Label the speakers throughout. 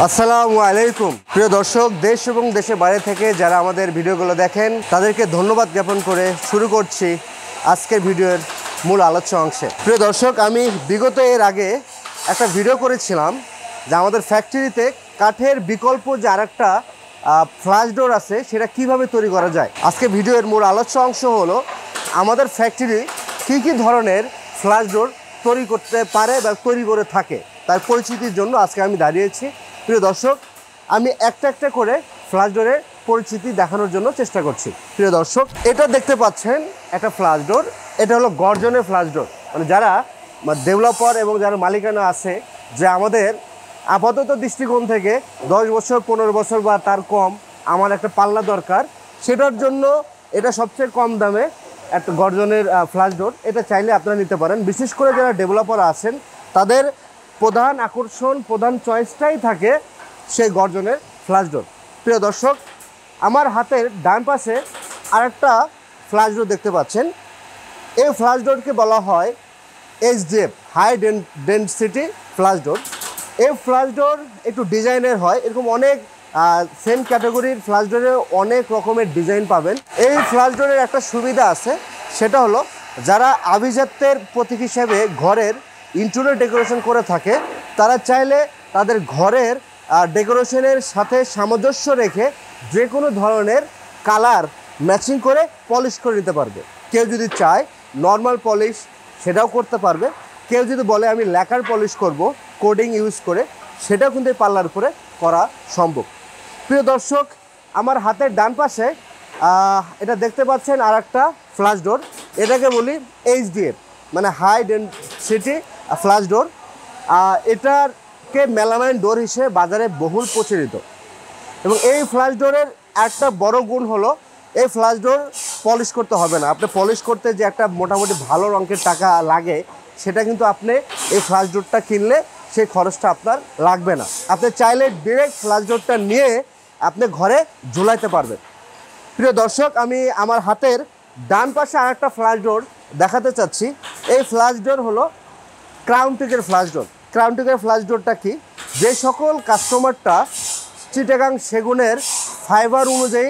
Speaker 1: আসসালামু আলাইকুম প্রিয় দর্শক, দেশ এবং দেশের বাইরে থেকে যারা আমাদের ভিডিওগুলো দেখেন তাদেরকে ধন্যবাদ জ্ঞাপন করে শুরু করছি আজকের ভিডিওর মূল আলোচ্য অংশে। প্রিয় দর্শক, আমি বিগত এর আগে একটা ভিডিও করেছিলাম যে আমাদের ফ্যাক্টরিতে কাঠের বিকল্প যে আরেকটা ফ্ল্যাশ ডোর আছে সেটা কিভাবে তৈরি করা যায়। আজকে ভিডিওর মূল আলোচ্য অংশ হলো আমাদের ফ্যাক্টরি কী কী ধরনের ফ্ল্যাশ ডোর তৈরি করতে পারে বা তৈরি করে থাকে তার পরিচিতির জন্য আজকে আমি দাঁড়িয়েছি। প্রিয় দর্শক, আমি একটা একটা করে ফ্ল্যাশ ডোরের পরিচিতি দেখানোর জন্য চেষ্টা করছি। প্রিয় দর্শক, এটা দেখতে পাচ্ছেন একটা ফ্ল্যাশ ডোর। এটা হলো গর্জনের ফ্ল্যাশ ডোর। মানে যারা ডেভেলপার এবং যারা মালিকানা আছে যে আমাদের আপাতত দৃষ্টিকোণ থেকে 10 বছর 15 বছর বা তার কম আমার একটা পাল্লা দরকার, সেটার জন্য এটা সবচেয়ে কম দামে একটা গর্জনের ফ্ল্যাশ ডোর। এটা চাইলে আপনারা নিতে পারেন। বিশেষ করে যারা ডেভেলপার আছেন তাদের প্রধান আকর্ষণ, প্রধান চয়েসটাই থাকে সেই গর্জনের ফ্ল্যাশ ডোর। প্রিয় দর্শক, আমার হাতের ডান পাশে আরেকটা ফ্ল্যাশ ডোর দেখতে পাচ্ছেন। এই ফ্ল্যাশ ডোরকে বলা হয় HDF, হাই ডেনসিটি ফ্ল্যাশ ডোর। এই ফ্ল্যাশ ডোর একটু ডিজাইনের হয়, এরকম অনেক সেম ক্যাটাগরির ফ্ল্যাশ ডোরে অনেক রকমের ডিজাইন পাবেন। এই ফ্ল্যাশ ডোরের একটা সুবিধা আছে, সেটা হলো যারা আভিজাত্যের প্রতীক হিসেবে ঘরের ইন্টেরিয়র ডেকোরেশন করে থাকে তারা চাইলে তাদের ঘরের ডেকোরেশনের সাথে সামঞ্জস্য রেখে যে কোনো ধরনের কালার ম্যাচিং করে পলিশ করে নিতে পারবে। কেউ যদি চায় নর্মাল পলিশ সেটাও করতে পারবে, কেউ যদি বলে আমি ল্যাকার পলিশ করব কোডিং ইউজ করে, সেটাও কিন্তু এই পাল্লার উপরে করা সম্ভব। প্রিয় দর্শক, আমার হাতের ডান পাশে এটা দেখতে পাচ্ছেন আর একটা ফ্ল্যাশ ডোর। এটাকে বলি HDF, মানে হাই ডেনসিটি ফ্ল্যাশ ডোর। এটাকে মেলামাইন ডোর হিসেবে বাজারে বহুল প্রচলিত। এবং এই ফ্ল্যাশ ডোরের একটা বড় গুণ হলো এই ফ্ল্যাশ ডোর পলিশ করতে হবে না। আপনি পলিশ করতে যে একটা মোটামুটি ভালো রঙের টাকা লাগে, সেটা কিন্তু আপনি এই ফ্ল্যাশ ডোরটা কিনলে সেই খরচটা আপনার লাগবে না। আপনি চাইলে ডিরেক্ট ফ্ল্যাশ ডোরটা নিয়ে আপনি ঘরে ঝুলাইতে পারবেন। প্রিয় দর্শক, আমি আমার হাতের ডান পাশে আরেকটা ফ্ল্যাশ ডোর দেখাতে চাচ্ছি। এই ফ্ল্যাশ ডোর হলো ক্রাউন টিকের ফ্ল্যাশ ডোর। ক্রাউন টিকের ফ্ল্যাশ ডোরটা কি? যে সকল কাস্টমারটা চিটাগাং সেগুনের ফাইবার অনুযায়ী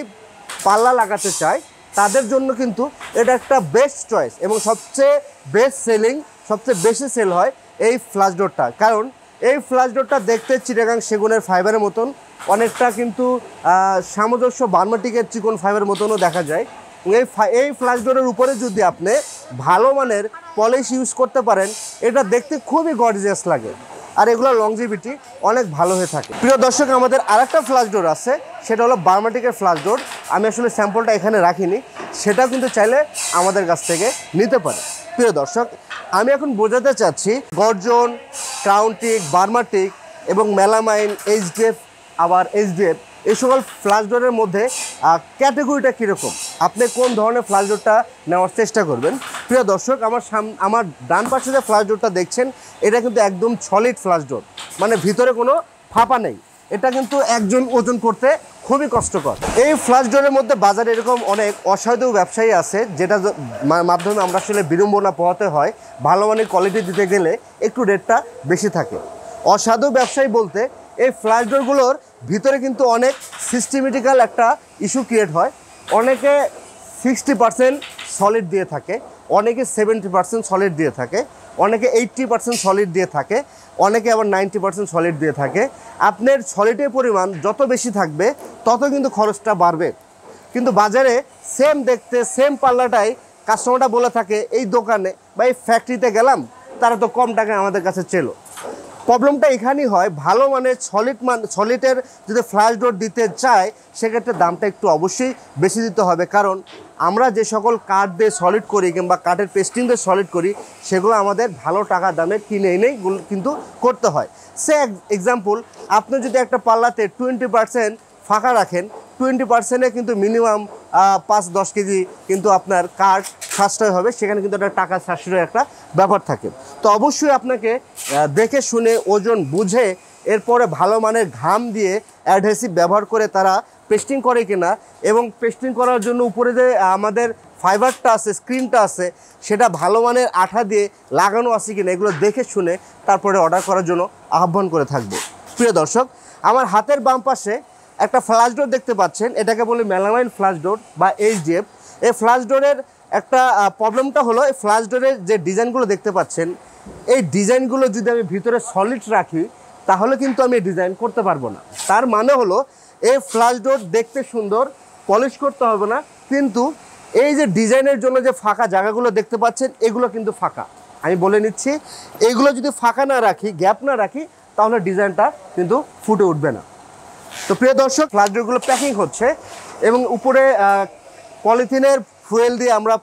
Speaker 1: পাল্লা লাগাতে চায় তাদের জন্য কিন্তু এটা একটা বেস্ট চয়েস এবং সবচেয়ে বেস্ট সেলিং, সবচেয়ে বেশি সেল হয় এই ফ্ল্যাশ ডোরটা। কারণ এই ফ্ল্যাশ ডোরটা দেখতে চিটাগাং সেগুনের ফাইবারের মতন, অনেকটা কিন্তু সামঞ্জস্য বার্মাটিকের চিকন ফাইবারের মতনও দেখা যায়। এই ফ্ল্যাশ ডোরের উপরে যদি আপনি ভালো মানের পলিশ ইউজ করতে পারেন, এটা দেখতে খুবই গর্জিয়াস লাগে আর এগুলোর লংজিভিটি অনেক ভালো হয়ে থাকে। প্রিয় দর্শক, আমাদের আরেকটা ফ্ল্যাশ ডোর আছে, সেটা হলো বার্মাটিকের ফ্ল্যাশ ডোর। আমি আসলে স্যাম্পলটা এখানে রাখিনি, সেটাও কিন্তু চাইলে আমাদের কাছ থেকে নিতে পারে। প্রিয় দর্শক, আমি এখন বোঝাতে চাচ্ছি গর্জন, ক্রাউনটিক, বার্মাটিক এবং মেলামাইন, HDF আবার HDF এই সকল ফ্ল্যাশ ডোরের মধ্যে ক্যাটাগরিটা কীরকম, আপনি কোন ধরনের ফ্ল্যাশ ডোরটা নেওয়ার চেষ্টা করবেন। প্রিয় দর্শক, আমার ডান পাশে যে ফ্ল্যাশ ডোরটা দেখছেন এটা কিন্তু একদম সলিড ফ্ল্যাশ ডোর, মানে ভিতরে কোনো ফাঁপা নেই। এটা কিন্তু একজন ওজন করতে খুবই কষ্টকর। এই ফ্ল্যাশ ডোরের মধ্যে বাজারে এরকম অনেক অসাধু ব্যবসায়ী আছে, যেটা মাধ্যমে আমরা আসলে বিড়ম্বনা পোহাতে হয়। ভালো মানের কোয়ালিটি দিতে গেলে একটু রেটটা বেশি থাকে। অসাধু ব্যবসায়ী বলতে এই ফ্ল্যাশ ডোরগুলোর ভিতরে কিন্তু অনেক সিস্টেমেটিক্যাল একটা ইস্যু ক্রিয়েট হয়। অনেকে 60% সলিড দিয়ে থাকে, অনেকে 70% সলিড দিয়ে থাকে, অনেকে 80% সলিড দিয়ে থাকে, অনেকে আবার 90% সলিড দিয়ে থাকে। আপনার সলিডের পরিমাণ যত বেশি থাকবে তত কিন্তু খরচটা বাড়বে। কিন্তু বাজারে সেম দেখতে সেম পাল্লাটাই কাস্টমারটা বলে থাকে এই দোকানে বা এই ফ্যাক্টরিতে গেলাম, তারা তো কম টাকায় আমাদের কাছে চেলো। প্রবলেমটা এখানেই হয়, ভালো মানের সলিডের যদি ফ্ল্যাশ ডোর দিতে চায় সেক্ষেত্রে দামটা একটু অবশ্যই বেশি দিতে হবে। কারণ আমরা যে সকল কাঠ দিয়ে সলিড করি কিংবা কাঠের পেস্টিং দিয়ে সলিড করি সেগুলো আমাদের ভালো টাকা দামে কিনে এনেই কিন্তু করতে হয়। সে এক্সাম্পল, আপনি যদি একটা পাল্লাতে 20% ফাঁকা রাখেন, 20%-এ কিন্তু মিনিমাম 5-10 কেজি কিন্তু আপনার কাঠ সাশ্রয় হবে। সেখানে কিন্তু একটা টাকা সাশ্রয়ের একটা ব্যাপার থাকে। তো অবশ্যই আপনাকে দেখে শুনে ওজন বুঝে এরপরে ভালো মানের ঘাম দিয়ে অ্যাডহেসিভ ব্যবহার করে তারা পেস্টিং করে কিনা, এবং পেস্টিং করার জন্য উপরে যে আমাদের ফাইবারটা আছে, স্ক্রিনটা আছে, সেটা ভালো মানের আঠা দিয়ে লাগানো আছে কিনা এগুলো দেখে শুনে তারপরে অর্ডার করার জন্য আহ্বান করে থাকবো। প্রিয় দর্শক, আমার হাতের বাম পাশে একটা ফ্ল্যাশ ডোর দেখতে পাচ্ছেন, এটাকে বলি মেলামাইন ফ্ল্যাশ ডোর বা এইচডিএফ। এই ফ্ল্যাশ ডোরের একটা প্রবলেমটা হলো, এই ফ্ল্যাশ ডোরের যে ডিজাইনগুলো দেখতে পাচ্ছেন, এই ডিজাইনগুলো যদি আমি ভিতরে সলিড রাখি তাহলে কিন্তু আমি ডিজাইন করতে পারবো না। তার মানে হলো এই ফ্ল্যাশ ডোর দেখতে সুন্দর, পলিশ করতে হবে না, কিন্তু এই যে ডিজাইনের জন্য যে ফাঁকা জায়গাগুলো দেখতে পাচ্ছেন এগুলো কিন্তু ফাঁকা। আমি বলে নিচ্ছি, এইগুলো যদি ফাঁকা না রাখি, গ্যাপ না রাখি, তাহলে ডিজাইনটা কিন্তু ফুটে উঠবে না। তো প্রিয় দর্শক, ফ্ল্যাশ ডোরগুলো প্যাকিং হচ্ছে এবং উপরে পলিথিনের ফুয়েল দিয়ে আমরা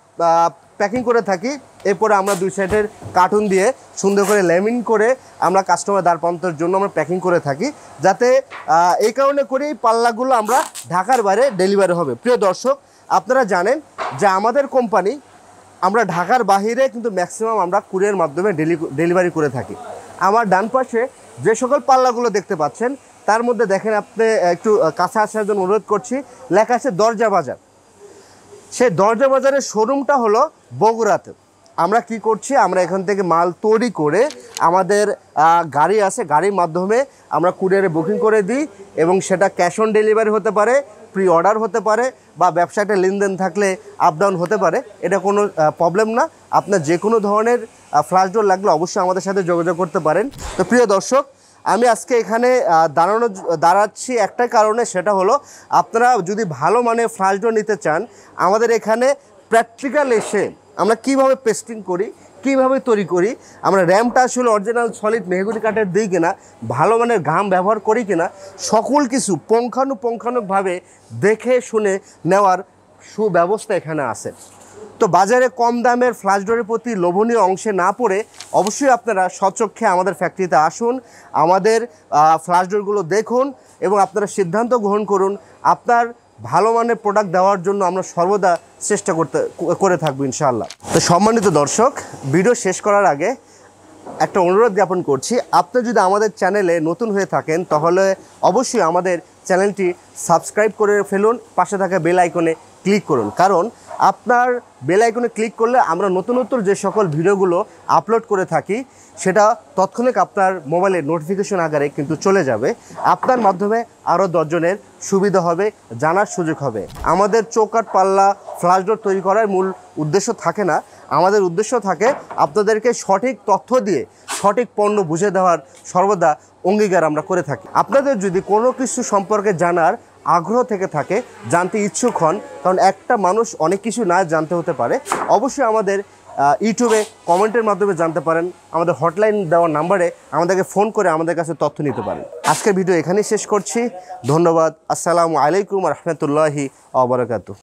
Speaker 1: প্যাকিং করে থাকি। এরপরে আমরা দুই সাইডের কার্টুন দিয়ে সুন্দর করে লেমিন করে আমরা কাস্টমার দ্বার প্রান্তের জন্য আমরা প্যাকিং করে থাকি, যাতে এই কারণে করেই পাল্লাগুলো আমরা ঢাকার বাইরে ডেলিভারি হবে। প্রিয় দর্শক, আপনারা জানেন যে আমাদের কোম্পানি আমরা ঢাকার বাহিরে কিন্তু ম্যাক্সিমাম আমরা কুরিয়ার মাধ্যমে ডেলিভারি করে থাকি। আমার ডান পাশে যে সকল পাল্লাগুলো দেখতে পাচ্ছেন তার মধ্যে দেখেন, আপনি একটু কাছে আসার জন্য অনুরোধ করছি, লেখা আছে দরজা বাজার। সেই দরজা বাজারের শোরুমটা হলো বগুড়াতে। আমরা কি করছি, আমরা এখান থেকে মাল তৈরি করে আমাদের গাড়ি আছে, গাড়ির মাধ্যমে আমরা কুরিয়ারে বুকিং করে দিই এবং সেটা ক্যাশ অন ডেলিভারি হতে পারে, প্রি অর্ডার হতে পারে, বা ব্যবসাটা লেনদেন থাকলে আপ ডাউন হতে পারে। এটা কোনো প্রবলেম না। আপনার যে কোনো ধরনের ফ্ল্যাশ ডোর লাগলে অবশ্যই আমাদের সাথে যোগাযোগ করতে পারেন। তো প্রিয় দর্শক, আমি আজকে এখানে দাঁড়াচ্ছি একটাই কারণে, সেটা হলো আপনারা যদি ভালো মানের ফ্ল্যাশ ডোর নিতে চান, আমাদের এখানে প্র্যাকটিক্যাল এসে আমরা কিভাবে পেস্টিং করি, কিভাবে তৈরি করি, আমরা র্যামটা আসলে অরিজিনাল সলিড মেহগনি কাঠের দিই কিনা, ভালো মানের ঘাম ব্যবহার করি কিনা, সকল কিছু পুঙ্খানুপুঙ্খানুভাবে দেখে শুনে নেওয়ার সুব্যবস্থা এখানে আছে। তো বাজারে কম দামের ফ্ল্যাশ ডোরের প্রতি লোভনীয় অংশে না পড়ে অবশ্যই আপনারা স্বচক্ষে আমাদের ফ্যাক্টরিতে আসুন, আমাদের ফ্ল্যাশ ডোরগুলো দেখুন এবং আপনারা সিদ্ধান্ত গ্রহণ করুন। আপনার ভালো মানের প্রোডাক্ট দেওয়ার জন্য আমরা সর্বদা চেষ্টা করে থাকবো ইনশাআল্লাহ। তো সম্মানিত দর্শক, ভিডিও শেষ করার আগে একটা অনুরোধ জ্ঞাপন করছি, আপনি যদি আমাদের চ্যানেলে নতুন হয়ে থাকেন তাহলে অবশ্যই আমাদের চ্যানেলটি সাবস্ক্রাইব করে ফেলুন, পাশে থাকা বেল আইকনে ক্লিক করুন, কারণ আপনার বেল আইকনে ক্লিক করলে আমরা নতুন যে সকল ভিডিওগুলো আপলোড করে থাকি সেটা তৎক্ষণিক আপনার মোবাইলে নোটিফিকেশন আকারে কিন্তু চলে যাবে। আপনার মাধ্যমে আরও 10 জনের সুবিধা হবে, জানার সুযোগ হবে। আমাদের চৌকাঠ পাল্লা ফ্ল্যাশ ডোর তৈরি করার মূল উদ্দেশ্য থাকে না, আমাদের উদ্দেশ্য থাকে আপনাদেরকে সঠিক তথ্য দিয়ে সঠিক পণ্য বুঝে দেওয়ার সর্বদা অঙ্গীকার আমরা করে থাকি। আপনাদের যদি কোনো কিছু সম্পর্কে জানার আগ্রহ থেকে থাকে, জানতে ইচ্ছুক হন, কারণ একটা মানুষ অনেক কিছু না জানতে হতে পারে, অবশ্যই আমাদের ইউটিউবে কমেন্টের মাধ্যমে জানতে পারেন। আমাদের হটলাইন দেওয়ার নাম্বারে আমাদেরকে ফোন করে আমাদের কাছে তথ্য নিতে পারেন। আজকের ভিডিও এখানেই শেষ করছি। ধন্যবাদ। আসসালামু আলাইকুম রহমতুল্লাহি ওয়া বারাকাতুহু।